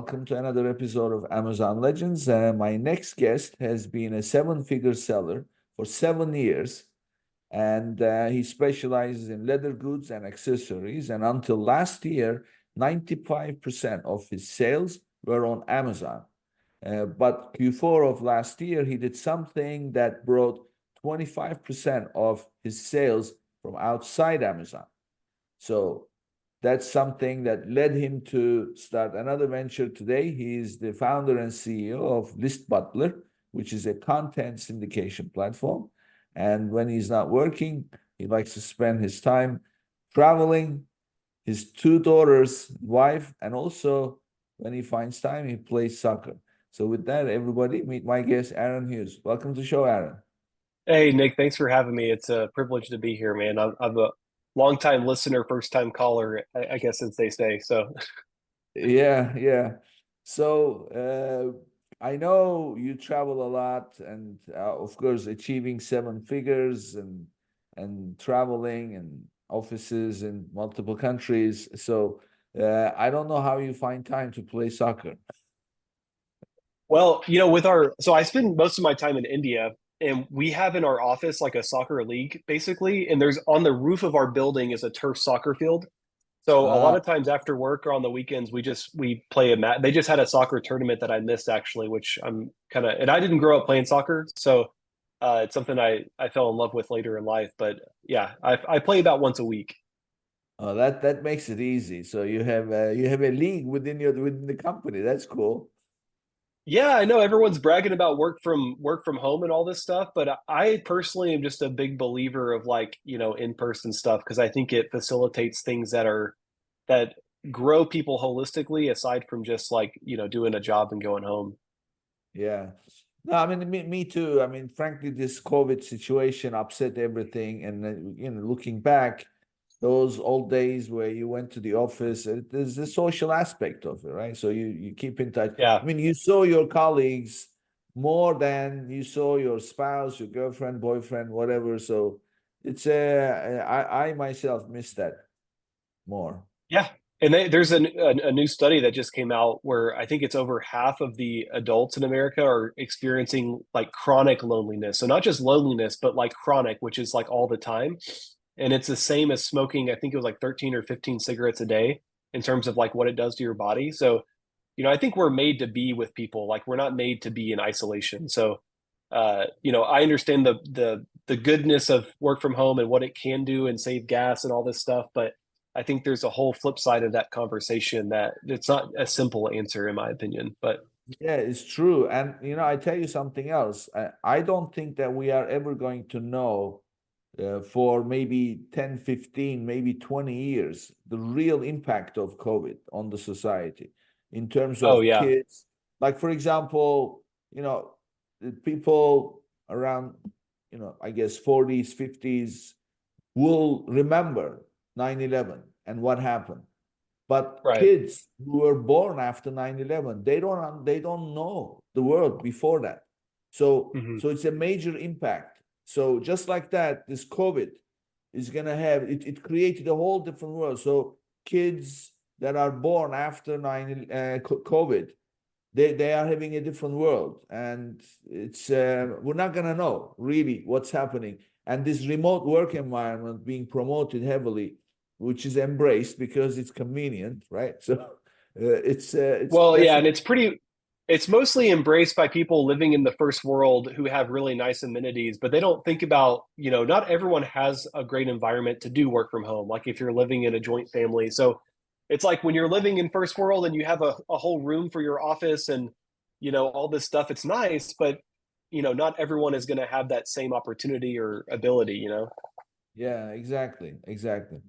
Welcome to another episode of Amazon Legends. My next guest has been a seven-figure seller for 7 years, and he specializes in leather goods and accessories. And until last year, 95% of his sales were on Amazon. But Q4 of last year, he did something that brought 25% of his sales from outside Amazon. So that's something that led him to start another venture today. He is the founder and CEO of List Butler, which is a content syndication platform. And when he's not working, he likes to spend his time traveling, his two daughters, wife, and also when he finds time, he plays soccer. So with that, everybody, meet my guest, Aaron Hughes. Welcome to the show, Aaron. Hey, Nick, thanks for having me. It's a privilege to be here, man. I'm a longtime listener, first time caller, I guess, as they say. So, Yeah, yeah. So I know you travel a lot, and of course, achieving seven figures and traveling and offices in multiple countries. So I don't know how you find time to play soccer. well, so I spend most of my time in India, and we have in our office like a soccer league, basically. And there's on the roof of our building is a turf soccer field. So a lot Uh, of times after work or on the weekends, we play a match. They just had a soccer tournament that I missed actually, which I'm kind of, and I didn't grow up playing soccer, so it's something I fell in love with later in life. But yeah, I play about once a week. that makes it easy. So you have a league within the company. That's cool. Yeah, I know everyone's bragging about work from home and all this stuff, but I personally am just a big believer of like, in-person stuff because I think it facilitates things that grow people holistically aside from just like, doing a job and going home. Yeah. No, I mean, me too. I mean, frankly, this COVID situation upset everything. And, looking back, those old days where you went to the office, there's the social aspect of it, right? So you keep in touch. I Yeah. mean, you saw your colleagues more than you saw your spouse, your girlfriend, boyfriend, whatever. So I myself miss that more. Yeah. And there's a new study that just came out where I think it's over half of the adults in America are experiencing like chronic loneliness. So not just loneliness, but like chronic, which is like all the time. And it's the same as smoking. I think it was like 13 or 15 cigarettes a day in terms of like what it does to your body. So, I think we're made to be with people. Like we're not made to be in isolation. So, I understand the goodness of work from home and what it can do and save gas and all this stuff, but I think there's a whole flip side of that conversation that it's not a simple answer, in my opinion. But Yeah, it's true. And I tell you something else. I don't think that we are ever going to know for maybe 10, 15, maybe 20 years the real impact of COVID on the society in terms oh of yeah, kids. Like, for example, the people around, I guess 40s, 50s will remember 9/11 and what happened. But right. kids who were born after 9/11, they don't know the world before that. So Hmm. so it's a major impact. So just like that, this COVID is gonna have it created a whole different world. So kids that are born after 9 COVID, they are having a different world, and it's we're not gonna know really what's happening. And this remote work environment being promoted heavily, which is embraced because it's convenient, right? So it's Well, yeah, and definitely. it's mostly embraced by people living in the first world who have really nice amenities, but they don't think about, not everyone has a great environment to do work from home. Like if you're living in a joint family. So it's like when you're living in first world and you have a whole room for your office and, all this stuff, it's nice, but not everyone is going to have that same opportunity or ability. Yeah, exactly, exactly.